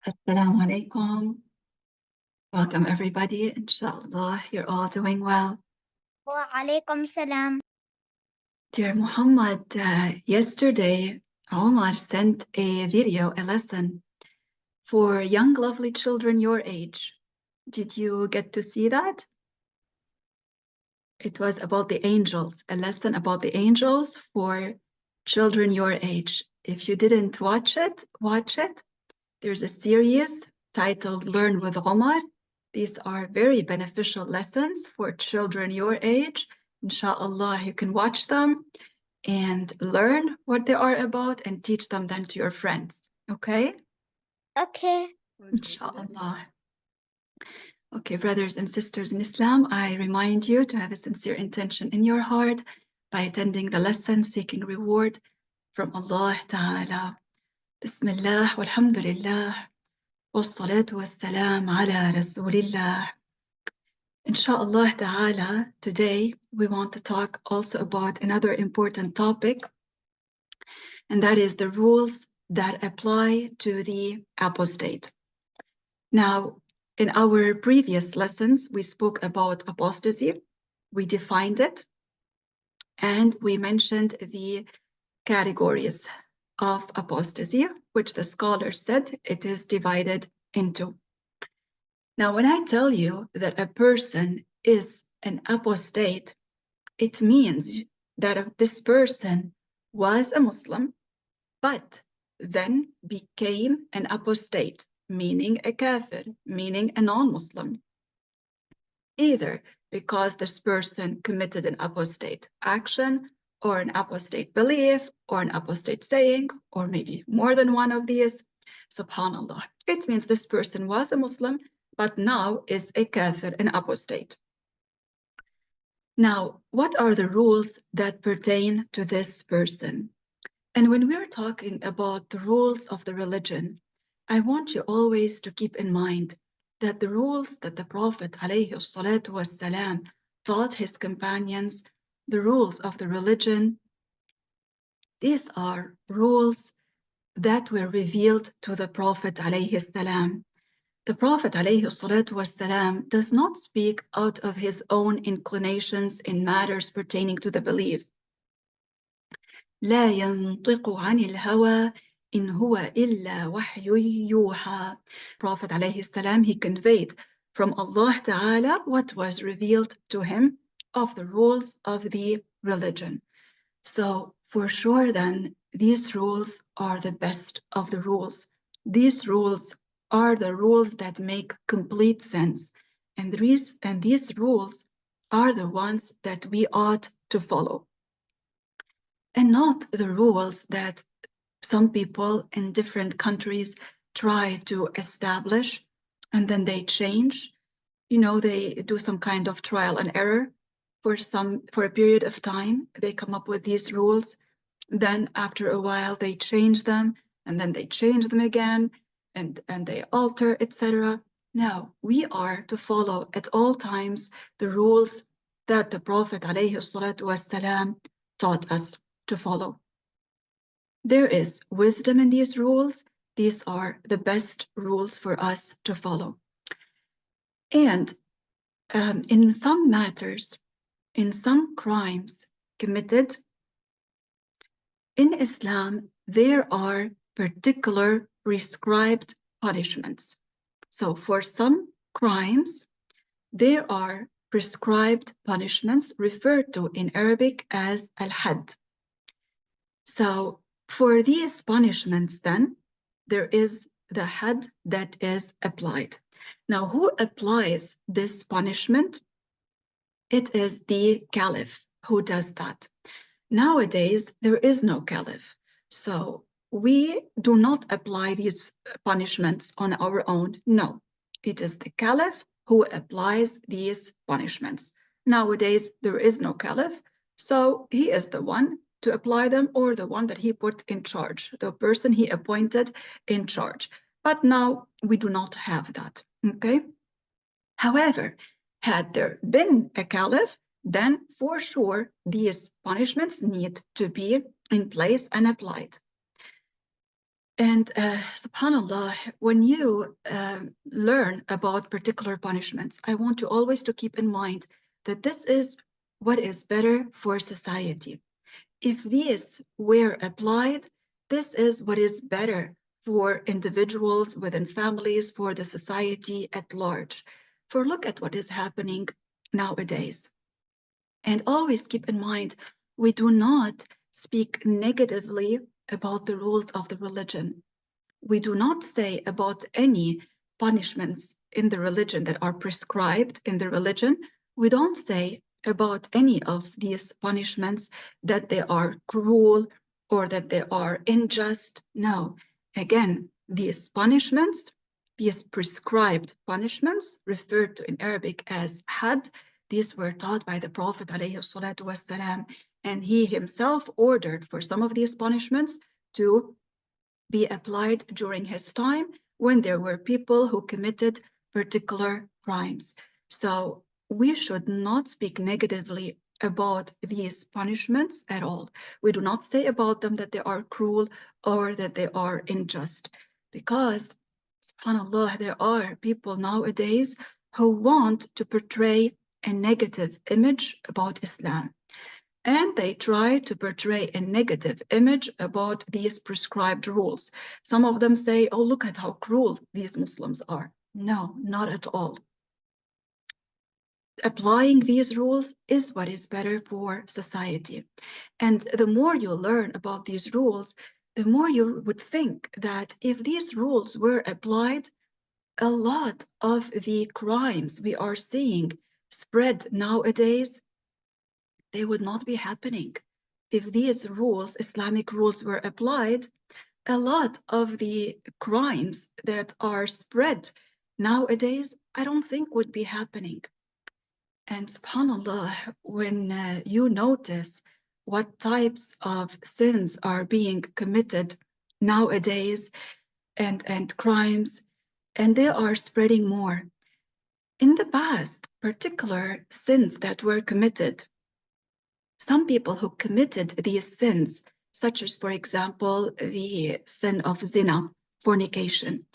Assalamu alaikum. Welcome everybody. Inshallah, you're all doing well. Wa alaikum salam. Dear Muhammad, yesterday Omar sent a video, a lesson for young, lovely children your age. Did you get to see that? It was about the angels, a lesson about the angels for children your age. If you didn't watch it, watch it. There's a series titled Learn with Omar. These are very beneficial lessons for children your age. Inshallah, you can watch them and learn what they are about and teach them then to your friends. Okay? Okay. Inshallah. Okay, brothers and sisters in Islam, I remind you to have a sincere intention in your heart by attending the lesson, seeking reward from Allah Ta'ala. Bismillah, walhamdulillah, wassalatu wassalam ala rasulillah. Inshallah Ta'ala, today we want to talk also about another important topic, and that is the rules that apply to the apostate. Now, in our previous lessons, we spoke about apostasy, we defined it, and we mentioned the categories of apostasy, which the scholars said it is divided into. Now, when I tell you that a person is an apostate, it means that this person was a Muslim, but then became an apostate, meaning a kafir, meaning a non-Muslim. Either because this person committed an apostate action, or an apostate belief, or an apostate saying, or maybe more than one of these. Subhanallah. It means this person was a Muslim, but now is a kafir, an apostate. Now, what are the rules that pertain to this person? And when we're talking about the rules of the religion, I want you always to keep in mind that the rules that the Prophet ﷺ taught his companions, the rules of the religion, these are rules that were revealed to the Prophet ﷺ. The Prophet ﷺ does not speak out of his own inclinations in matters pertaining to the belief. لا ينطق عن الهوى إن هو إلا وحي يوحى. Prophet ﷺ, he conveyed from Allah Ta'ala what was revealed to him of the rules of the religion. So for sure then, these rules are the best of the rules. These rules are the rules that make complete sense. And these rules are the ones that we ought to follow. And not the rules that some people in different countries try to establish and then they change. You know, they do some kind of trial and error for a period of time. They come up with these rules. Then after a while, they change them, and then they change them again, and they alter, etc. Now, we are to follow at all times the rules that the Prophet ﷺ taught us to follow. There is wisdom in these rules. These are the best rules for us to follow. And in some matters, in some crimes committed in Islam, there are particular prescribed punishments. So for some crimes, there are prescribed punishments referred to in Arabic as al-had. So for these punishments then, there is the had that is applied. Now, who applies this punishment? It is the caliph who does that. Nowadays, there is no caliph. So we do not apply these punishments on our own. No, it is the caliph who applies these punishments. Nowadays, there is no caliph. So he is the one to apply them, or the one that he put in charge, the person he appointed in charge. But now we do not have that, okay? However, had there been a caliph, then for sure these punishments need to be in place and applied. And subhanallah, when you learn about particular punishments, I want you always to keep in mind that this is what is better for society. If these were applied, this is what is better for individuals within families, for the society at large. For look at what is happening nowadays. And always keep in mind, we do not speak negatively about the rules of the religion. We do not say about any punishments in the religion that are prescribed in the religion. We don't say about any of these punishments that they are cruel or that they are unjust. No. Again, these punishments, these prescribed punishments, referred to in Arabic as had, these were taught by the Prophet ﷺ, and he himself ordered for some of these punishments to be applied during his time when there were people who committed particular crimes. So we should not speak negatively about these punishments at all. We do not say about them that they are cruel or that they are unjust, because, subhanAllah, there are people nowadays who want to portray a negative image about Islam. And they try to portray a negative image about these prescribed rules. Some of them say, oh, look at how cruel these Muslims are. No, not at all. Applying these rules is what is better for society. And the more you learn about these rules, the more you would think that if these rules were applied, a lot of the crimes we are seeing spread nowadays, they would not be happening. If these rules, Islamic rules, were applied, a lot of the crimes that are spread nowadays, I don't think would be happening. And subhanAllah, when you notice what types of sins are being committed nowadays and crimes, and they are spreading more. In the past, particular sins that were committed, some people who committed these sins, such as, for example, the sin of zina, fornication.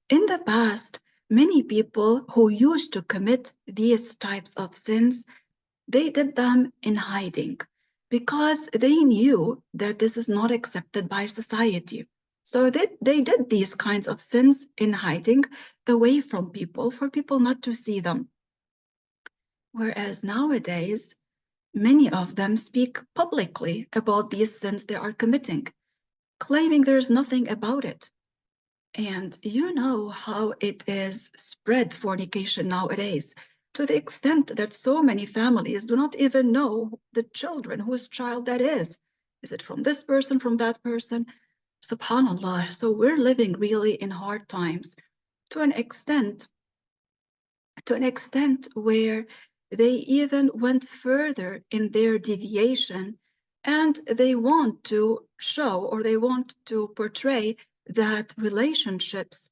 In the past, many people who used to commit these types of sins, they did them in hiding because they knew that this is not accepted by society. So they did these kinds of sins in hiding, away from people, for people not to see them. Whereas nowadays, many of them speak publicly about these sins they are committing, claiming there's nothing about it. And you know how it is spread, fornication nowadays, to the extent that so many families do not even know the children, whose child that is. Is it from this person, from that person? Subhanallah. So we're living really in hard times to an extent where they even went further in their deviation, and they want to show, or they want to portray, that relationships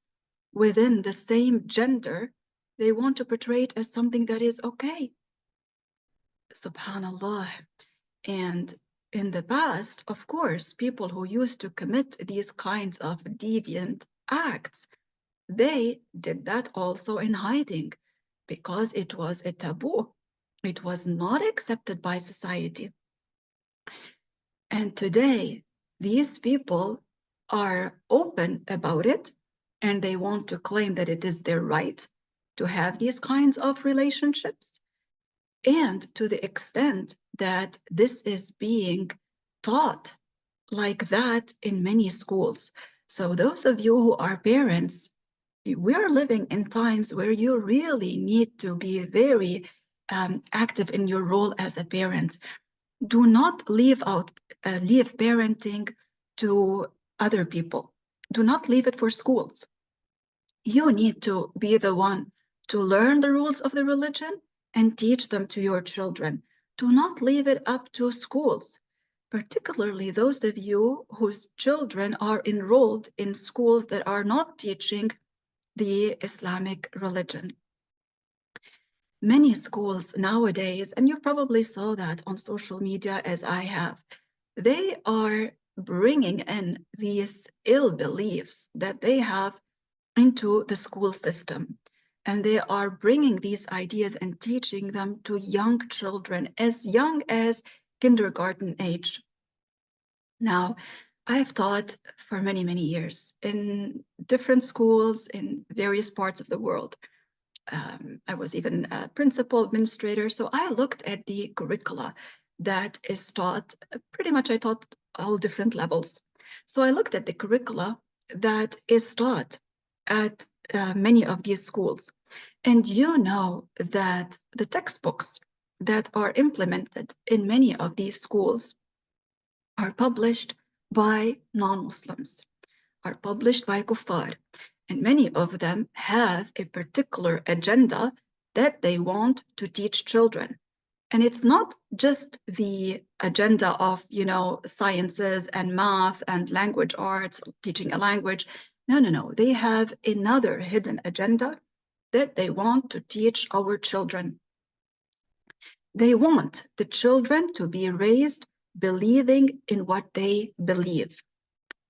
within the same gender, they want to portray it as something that is okay. Subhanallah. And in the past, of course, people who used to commit these kinds of deviant acts, they did that also in hiding, because it was a taboo. It was not accepted by society. And today, these people are open about it, and they want to claim that it is their right to have these kinds of relationships. And to the extent that this is being taught like that in many schools. So those of you who are parents, we are living in times where you really need to be very active in your role as a parent. Do not leave parenting to other people. Do not leave it for schools. You need to be the one to learn the rules of the religion and teach them to your children. Do not leave it up to schools, particularly those of you whose children are enrolled in schools that are not teaching the Islamic religion. Many schools nowadays, and you probably saw that on social media as I have, they are bringing in these ill beliefs that they have into the school system. And they are bringing these ideas and teaching them to young children as young as kindergarten age. Now, I've taught for many, many years in different schools in various parts of the world. I was even a principal administrator, so I looked at the curricula that is taught. Pretty much, I taught all different levels. So I looked at the curricula that is taught at many of these schools. And you know that the textbooks that are implemented in many of these schools are published by non-Muslims, are published by kuffar, and many of them have a particular agenda that they want to teach children. And it's not just the agenda of, sciences and math and language arts, teaching a language. No, no, no. They have another hidden agenda that they want to teach our children. They want the children to be raised believing in what they believe.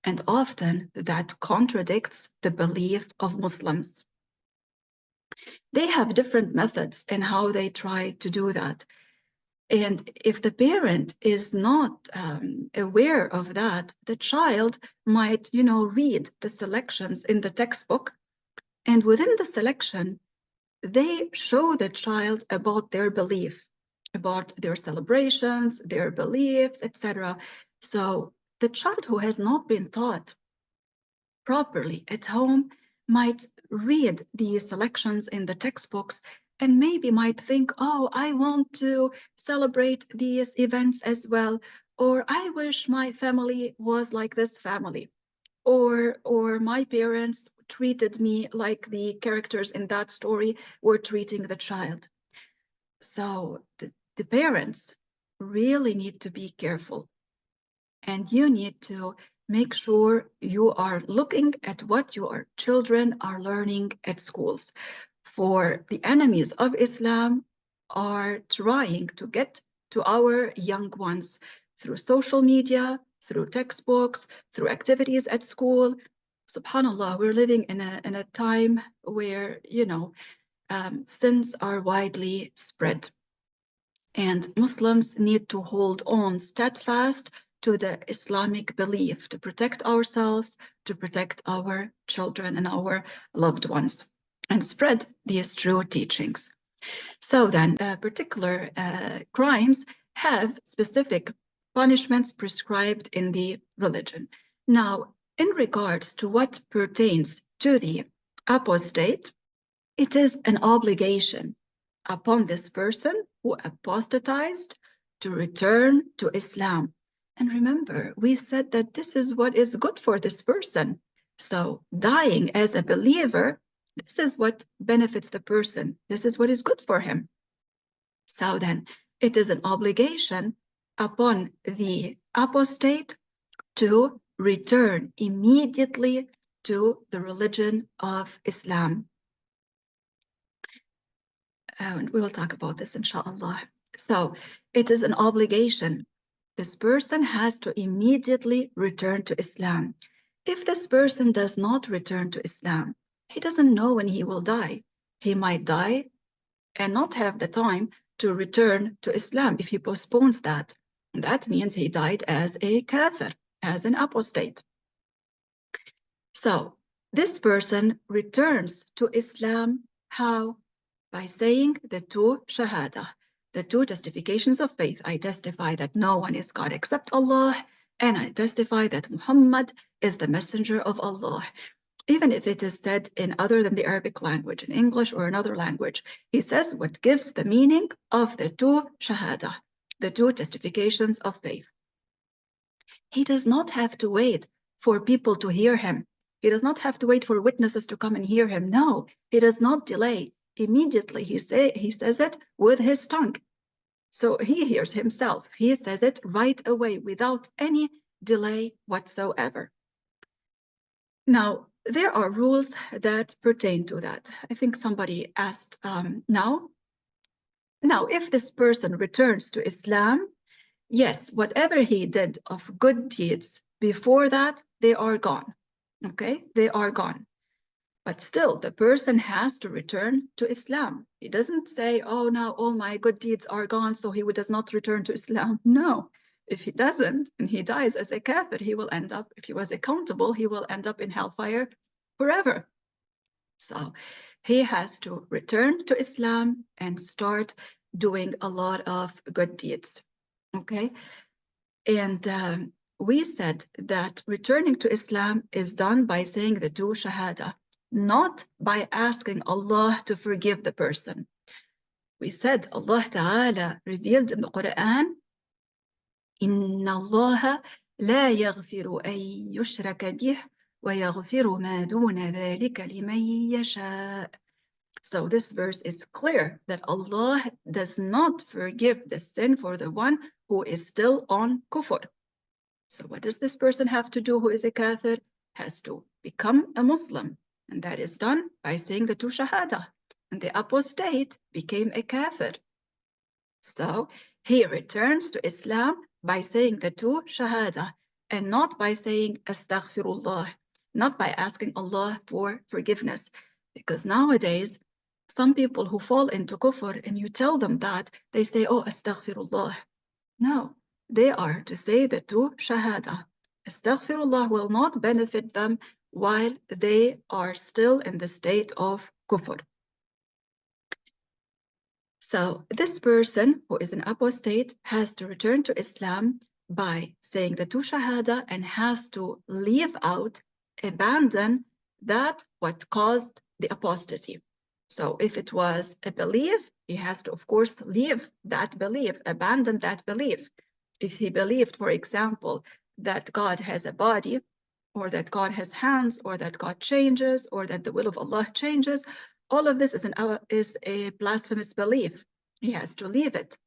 And often that contradicts the belief of Muslims. They have different methods in how they try to do that. And if the parent is not aware of that, the child might, read the selections in the textbook. And within the selection, they show the child about their belief, about their celebrations, their beliefs, etc. So the child who has not been taught properly at home might read the selections in the textbooks and maybe might think, oh, I want to celebrate these events as well, or I wish my family was like this family, or my parents treated me like the characters in that story were treating the child. So the parents really need to be careful, and you need to make sure you are looking at what your children are learning at schools. For the enemies of Islam are trying to get to our young ones through social media, through textbooks, through activities at school. SubhanAllah, we're living in a time where, sins are widely spread. And Muslims need to hold on steadfast to the Islamic belief to protect ourselves, to protect our children and our loved ones, and spread these true teachings. So then, particular crimes have specific punishments prescribed in the religion. Now, in regards to what pertains to the apostate, it is an obligation upon this person who apostatized to return to Islam. And remember, we said that this is what is good for this person. So dying as a believer, this is what benefits the person. This is what is good for him. So then, it is an obligation upon the apostate to return immediately to the religion of Islam. And we will talk about this, inshallah. So it is an obligation. This person has to immediately return to Islam. If this person does not return to Islam, he doesn't know when he will die. He might die and not have the time to return to Islam if he postpones that. That means he died as a kafir, as an apostate. So this person returns to Islam. How? By saying the two shahada, the two testifications of faith. I testify that no one is God except Allah, and I testify that Muhammad is the messenger of Allah. Even if it is said in other than the Arabic language, in English or another language, he says what gives the meaning of the two shahada, the two testifications of faith. He does not have to wait for people to hear him. He does not have to wait for witnesses to come and hear him. No, he does not delay. Immediately he says it with his tongue. So he hears himself. He says it right away without any delay whatsoever. Now, there are rules that pertain to that. I think somebody asked now, if this person returns to Islam, yes, whatever he did of good deeds Before that, they are gone. Okay, they are gone. But still, the person has to return to Islam. He doesn't say, oh, now all my good deeds are gone, so he does not return to Islam. No, if he doesn't and he dies as a kafir, he will end up, if he was accountable, he will end up in hellfire forever. So he has to return to Islam and start doing a lot of good deeds. Okay, and we said that returning to Islam is done by saying the two shahada, not by asking Allah to forgive the person. We said Allah Ta'ala revealed in the Quran, إِنَّ اللَّهَ لَا يَغْفِرُ أَن يُشْرَكَ بِهِ وَيَغْفِرُ مَا دُونَ ذَلِكَ لِمَن يَشَاءُ. So this verse is clear that Allah does not forgive the sin for the one who is still on kufr. So what does this person have to do who is a kafir? Has to become a Muslim. And that is done by saying the two shahada. And the apostate became a kafir. So he returns to Islam by saying the two shahada and not by saying astaghfirullah, not by asking Allah for forgiveness. Because nowadays, some people who fall into kufr and you tell them that, they say, oh, astaghfirullah. No, they are to say the two shahada. Astaghfirullah will not benefit them while they are still in the state of kufr. So this person who is an apostate has to return to Islam by saying the two shahada and has to leave out, abandon that what caused the apostasy. So if it was a belief, he has to, of course, leave that belief, abandon that belief. If he believed, for example, that God has a body, or that God has hands, or that God changes, or that the will of Allah changes, all of this is a blasphemous belief. He has to leave it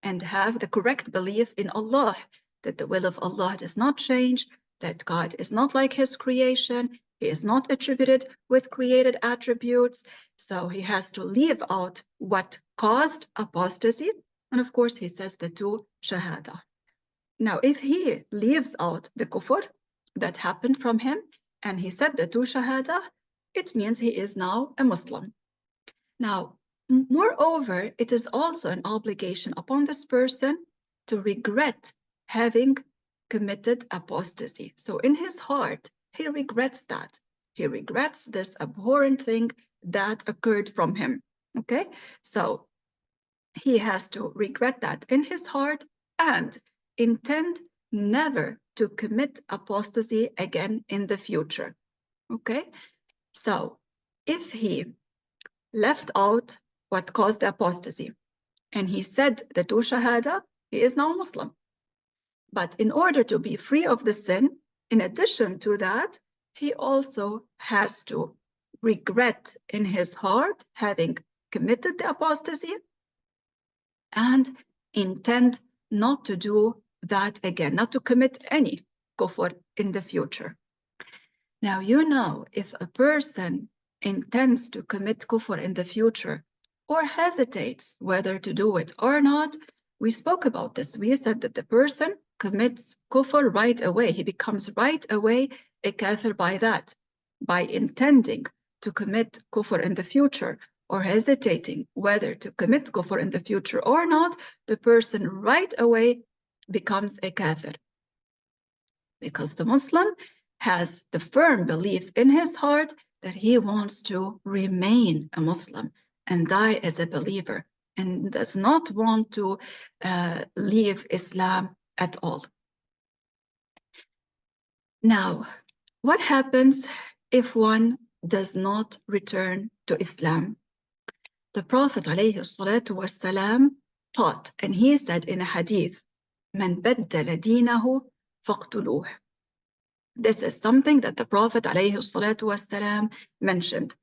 and have the correct belief in Allah, that the will of Allah does not change, that God is not like his creation, he is not attributed with created attributes. So he has to leave out what caused apostasy. And of course, he says the two shahada. Now, if he leaves out the kufr that happened from him, and he said the two shahada, it means he is now a Muslim. Now, moreover, it is also an obligation upon this person to regret having committed apostasy. So in his heart, he regrets that. He regrets this abhorrent thing that occurred from him. Okay, so he has to regret that in his heart and intend never to commit apostasy again in the future. Okay, so if he left out what caused the apostasy and he said the two shahada, he is now Muslim. But in order to be free of the sin, in addition to that, he also has to regret in his heart having committed the apostasy and intend not to do that again, not to commit any kufr in the future. Now, you know, if a person intends to commit kufr in the future or hesitates whether to do it or not, we spoke about this. We said that the person commits kufr right away. He becomes right away a kafir by that, by intending to commit kufr in the future or hesitating whether to commit kufr in the future or not, the person right away becomes a kafir. Because the Muslim has the firm belief in his heart that he wants to remain a Muslim and die as a believer and does not want to leave Islam at all. Now, what happens if one does not return to Islam? The Prophet ﷺ taught, and he said in a hadith, "Man baddala dinahu faqtuluh." This is something that the Prophet ﷺ mentioned.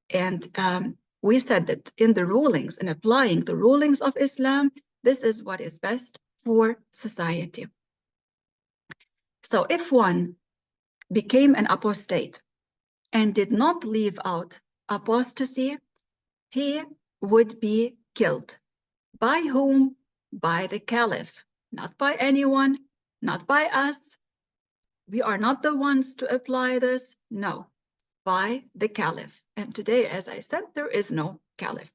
And we said that in the rulings, in applying the rulings of Islam, this is what is best for society. So if one became an apostate and did not leave out apostasy, he would be killed. By whom? By the caliph, not by anyone, not by us, We are not the ones to apply this. No, by the caliph. And today, as I said, there is no caliph.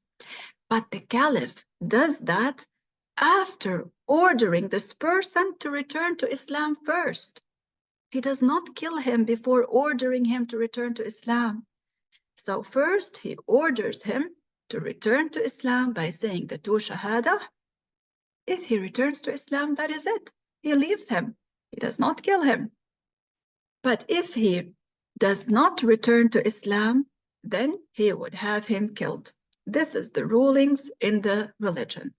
But the caliph does that after ordering this person to return to Islam first. He does not kill him before ordering him to return to Islam. So first he orders him to return to Islam by saying the two shahada. If he returns to Islam, that is it. He leaves him. He does not kill him. But if he does not return to Islam, then he would have him killed. This is the rulings in the religion.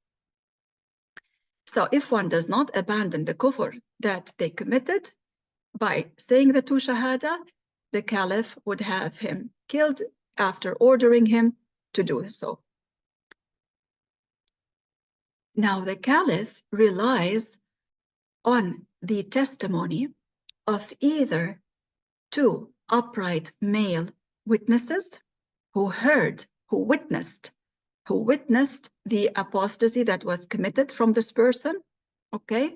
So if one does not abandon the kufr that they committed by saying the two shahada, the caliph would have him killed after ordering him to do so. Now the caliph relies on the testimony of either two upright male witnesses who witnessed the apostasy that was committed from this person, okay?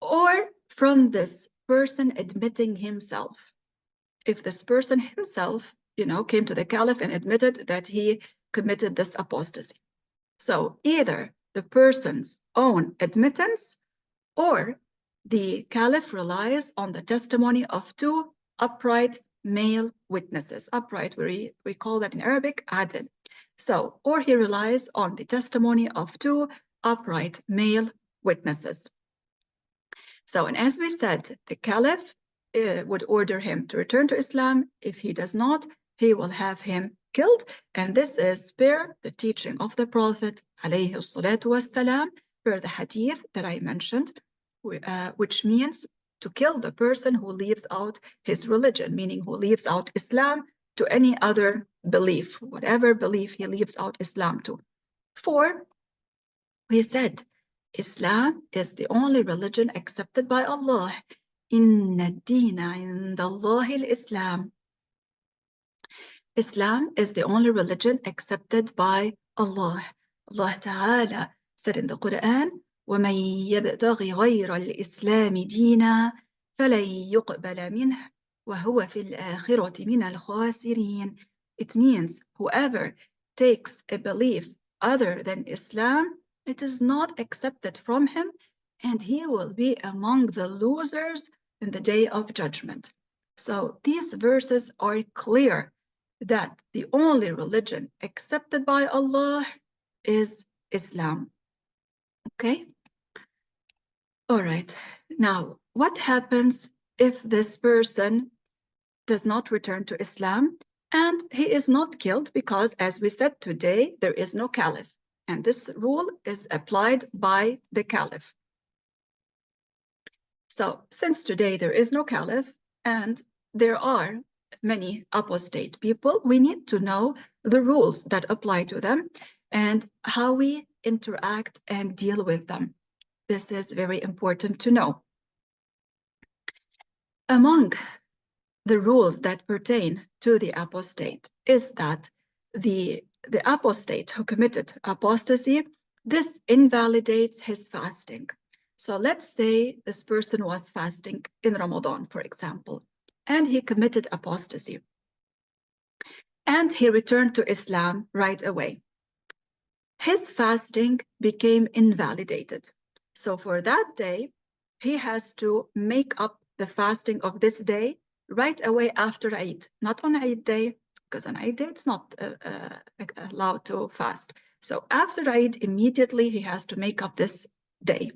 Or from this person admitting himself. If this person himself, came to the caliph and admitted that he committed this apostasy. So either the person's own admittance or the caliph relies on the testimony of two upright male witnesses. Upright, we call that in Arabic, adil. So, or he relies on the testimony of two upright male witnesses. So, and as we said, the caliph would order him to return to Islam. If he does not, he will have him killed. And this is per the teaching of the Prophet, alayhi salatu wassalam, per the hadith that I mentioned, which means to kill the person who leaves out his religion, meaning who leaves out Islam to any other belief, whatever belief he leaves out Islam to. For we said, Islam is the only religion accepted by Allah. Inna ad-dina inda Allahi al-Islam. Islam is the only religion accepted by Allah. Allah Ta'ala said in the Quran, وَمَن يَبْتَغِ غَيْرَ الْإِسْلَامِ دِينًا فَلَن يُقْبَلَ مِنْهُ وَهُوَ فِي الْآخِرَةِ مِنَ الْخَاسِرِينَ. It means whoever takes a belief other than Islam, it is not accepted from him, and he will be among the losers in the day of judgment. So these verses are clear that the only religion accepted by Allah is Islam. Okay? All right. Now, what happens if this person does not return to Islam and he is not killed? Because, as we said today, there is no caliph, and this rule is applied by the caliph. So, since today there is no caliph and there are many apostate people, we need to know the rules that apply to them and how we interact and deal with them. This is very important to know. Among the rules that pertain to the apostate is that the apostate who committed apostasy, this invalidates his fasting. So let's say this person was fasting in Ramadan, for example, and he committed apostasy. And he returned to Islam right away. His fasting became invalidated. So for that day, he has to make up the fasting of this day right away after Eid, not on Eid day, because on Eid day it's not allowed to fast. So after Eid, immediately he has to make up this day.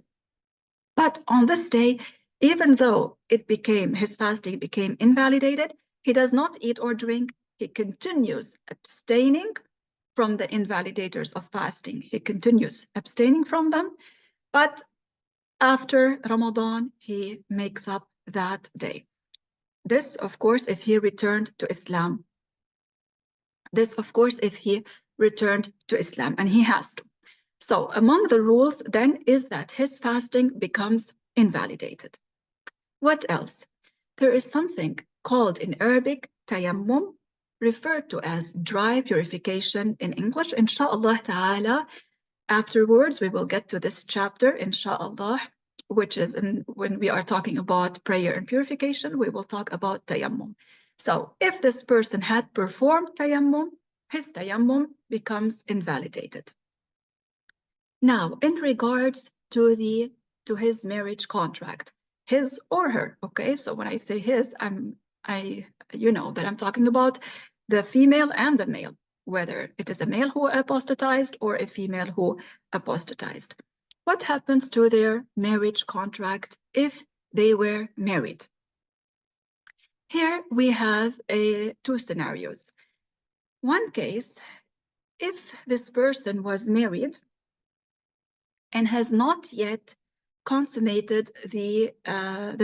But on this day, even though his fasting became invalidated, he does not eat or drink. He continues abstaining from the invalidators of fasting. He continues abstaining from them, but after Ramadan, he makes up that day. This, of course, if he returned to Islam. This, of course, if he returned to Islam, and he has to. So among the rules then is that his fasting becomes invalidated. What else? There is something called in Arabic tayammum, referred to as dry purification in English. Inshallah ta'ala, afterwards we will get to this chapter, inshallah, which is when we are talking about prayer and purification, we will talk about tayammum. So if this person had performed tayammum, his tayammum becomes invalidated. Now, in regards to his marriage contract, his or her, okay? So when I say his, you know that I'm talking about the female and the male, whether it is a male who apostatized or a female who apostatized. What happens to their marriage contract if they were married? Here we have two scenarios. One case, if this person was married and has not yet consummated the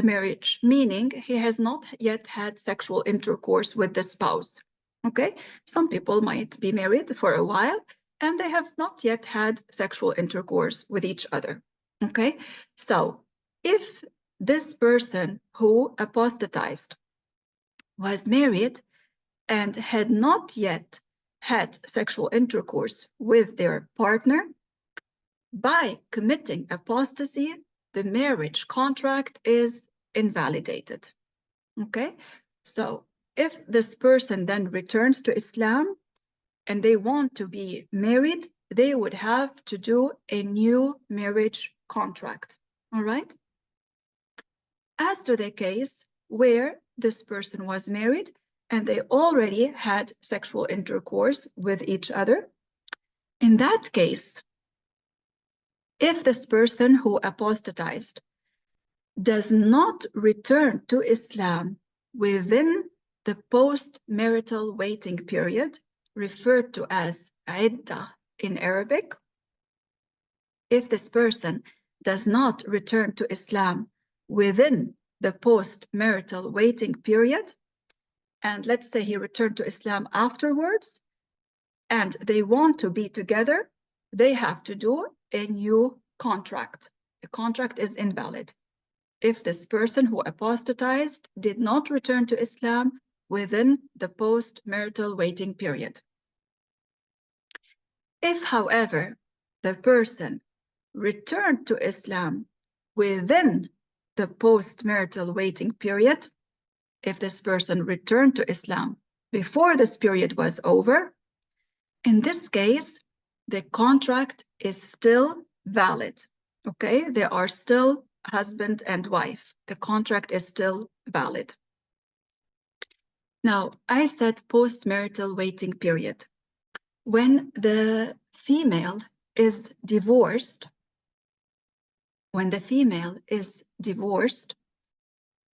marriage, meaning he has not yet had sexual intercourse with the spouse. Okay, some people might be married for a while and they have not yet had sexual intercourse with each other. Okay, so if this person who apostatized was married and had not yet had sexual intercourse with their partner, by committing apostasy, the marriage contract is invalidated. Okay, so if this person then returns to Islam and they want to be married, they would have to do a new marriage contract. All right. As to the case where this person was married and they already had sexual intercourse with each other, in that case, if this person who apostatized does not return to Islam within the post-marital waiting period, referred to as iddah in Arabic, if this person does not return to Islam within the post-marital waiting period, and let's say he returned to Islam afterwards, and they want to be together, they have to do a new contract. The contract is invalid if this person who apostatized did not return to Islam within the post-marital waiting period. If, however, the person returned to Islam within the post-marital waiting period, if this person returned to Islam before this period was over, in this case, the contract is still valid. Okay, they are still husband and wife. The contract is still valid. Now, I said post-marital waiting period. When the female is divorced,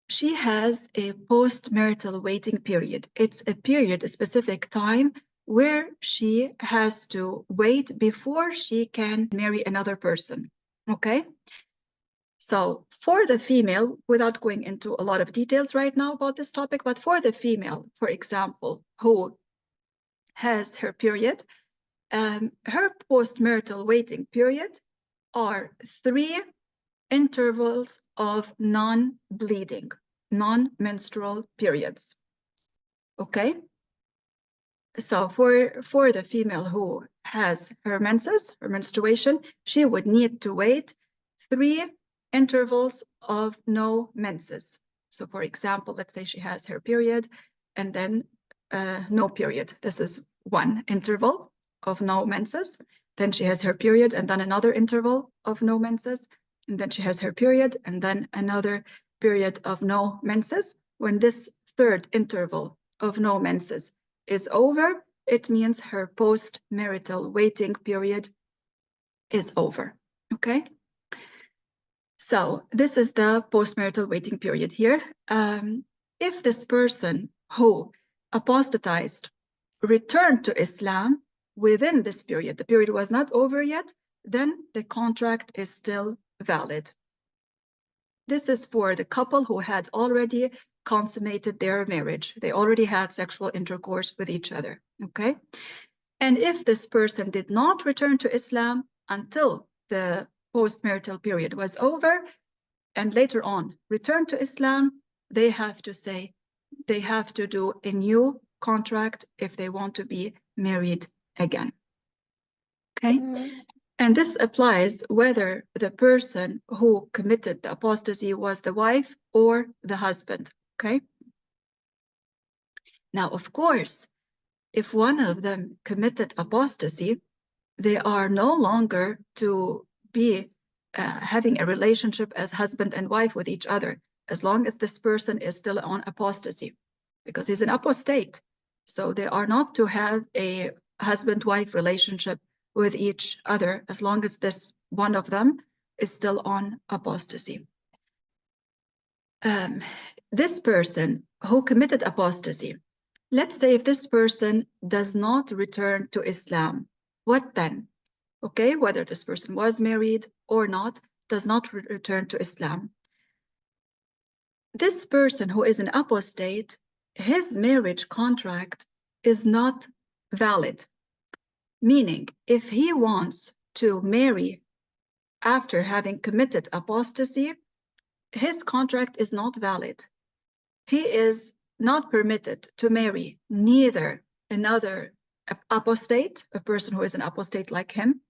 she has a post-marital waiting period. It's a period, a specific time where she has to wait before she can marry another person. Okay? So for the female, without going into a lot of details right now about this topic, but for the female, for example, who has her period, her post-marital waiting period are 3 intervals of non-bleeding, non-menstrual periods. Okay? So for the female who has her menses, her menstruation, she would need to wait 3 intervals of no menses. So for example, let's say she has her period and then no period. This is 1 interval of no menses. Then she has her period and then another interval of no menses. And then she has her period and then another period of no menses. When this 3rd interval of no menses is over, it means her post-marital waiting period is over. Okay? So this is the post-marital waiting period here. If this person who apostatized returned to Islam within this period, the period was not over yet, then the contract is still valid. This is for the couple who had already consummated their marriage. They already had sexual intercourse with each other, okay? And if this person did not return to Islam until the post-marital period was over and later on returned to Islam, they have to do a new contract if they want to be married again. Okay? And this applies whether the person who committed the apostasy was the wife or the husband, okay? Now, of course, if one of them committed apostasy, they are no longer to be having a relationship as husband and wife with each other, as long as this person is still on apostasy, because he's an apostate. So they are not to have a husband-wife relationship with each other, as long as this one of them is still on apostasy. This person who committed apostasy, let's say if this person does not return to Islam, what then? Okay, whether this person was married or not, does not return to Islam. This person who is an apostate, his marriage contract is not valid. Meaning, if he wants to marry after having committed apostasy, his contract is not valid. He is not permitted to marry neither another apostate, a person who is an apostate like him,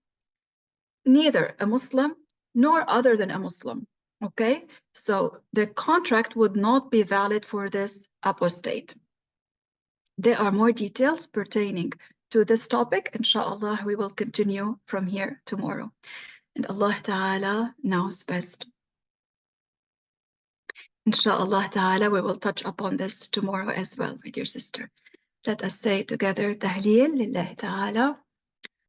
neither a Muslim nor other than a Muslim, okay? So the contract would not be valid for this apostate. There are more details pertaining to this topic. Inshallah, we will continue from here tomorrow. And Allah Ta'ala knows best. Inshallah Ta'ala, we will touch upon this tomorrow as well, my dear sister. Let us say together, Tahleel Lillahi Ta'ala.